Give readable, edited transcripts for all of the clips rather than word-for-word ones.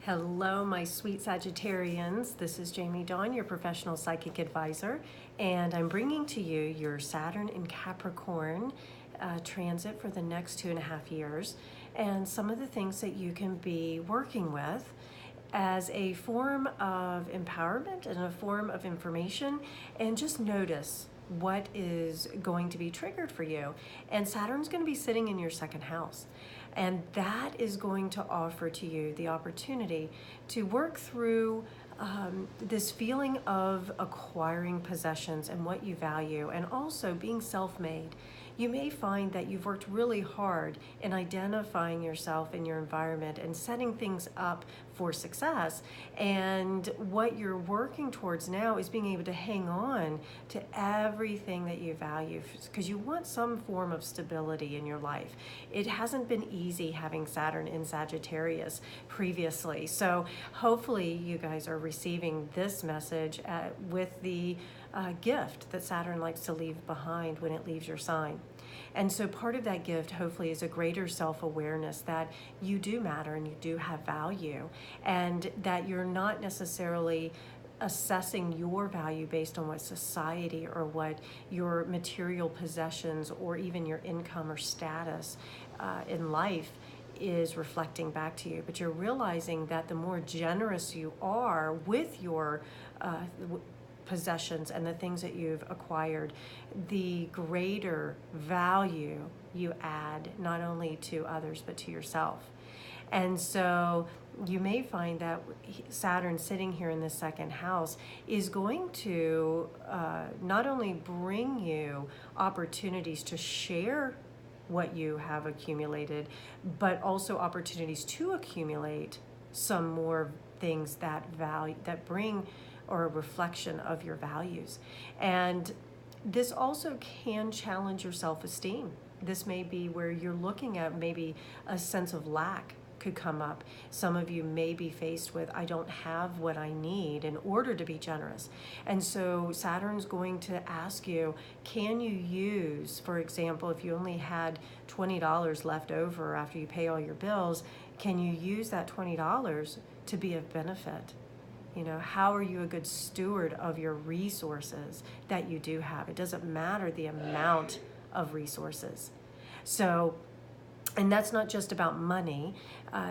Hello, my sweet Sagittarians. This is Jamie Dawn, your professional psychic advisor, and I'm bringing to you your Saturn in Capricorn transit for the next 2.5 years, and some of the things that you can be working with as a form of empowerment and a form of information, and just notice what is going to be triggered for you. And Saturn's going to be sitting in your second house. And that is going to offer to you the opportunity to work through this feeling of acquiring possessions and what you value, and also being self-made. You may find that you've worked really hard in identifying yourself in your environment and setting things up for success. And what you're working towards now is being able to hang on to everything that you value, because you want some form of stability in your life. It hasn't been easy having Saturn in Sagittarius previously. So hopefully you guys are receiving this message with the gift that Saturn likes to leave behind when it leaves your sign. And so part of that gift, hopefully, is a greater self-awareness that you do matter and you do have value, and that you're not necessarily assessing your value based on what society or what your material possessions or even your income or status in life is reflecting back to you. But you're realizing that the more generous you are with your possessions and the things that you've acquired, the greater value you add, not only to others but to yourself. And so you may find that Saturn sitting here in the second house is going to not only bring you opportunities to share what you have accumulated, but also opportunities to accumulate some more things that bring or a reflection of your values. And this also can challenge your self-esteem. This may be where you're looking at maybe a sense of lack could come up. Some of you may be faced with, I don't have what I need in order to be generous. And so Saturn's going to ask you, can you use, for example, if you only had $20 left over after you pay all your bills, can you use that $20 to be of benefit? You know, how are you a good steward of your resources that you do have? It doesn't matter the amount of resources. So, and that's not just about money.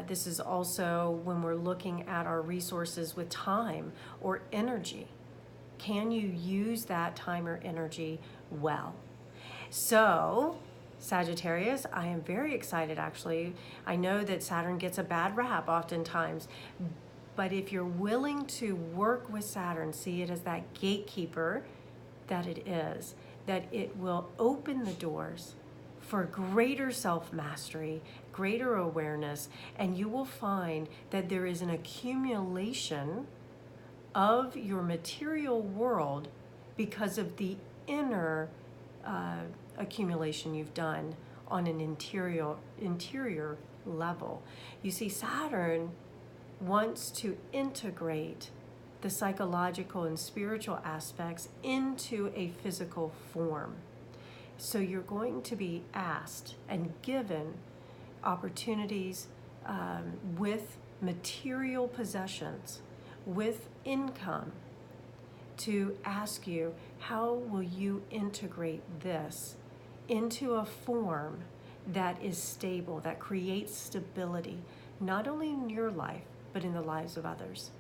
This is also when we're looking at our resources with time or energy. Can you use that time or energy well? So, Sagittarius, I am very excited actually. I know that Saturn gets a bad rap oftentimes, but if you're willing to work with Saturn, see it as that gatekeeper that it is, that it will open the doors for greater self-mastery, greater awareness, and you will find that there is an accumulation of your material world because of the inner accumulation you've done on an interior level. You see, Saturn wants to integrate the psychological and spiritual aspects into a physical form. So you're going to be asked and given opportunities with material possessions, with income, to ask you, how will you integrate this into a form that is stable, that creates stability, not only in your life, but in the lives of others.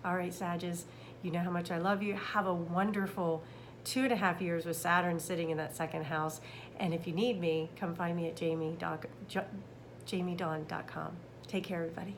All right, Sagittarius, you know how much I love you. Have a wonderful 2.5 years with Saturn sitting in that second house. And if you need me, come find me at jamiedawn.com. Take care, everybody.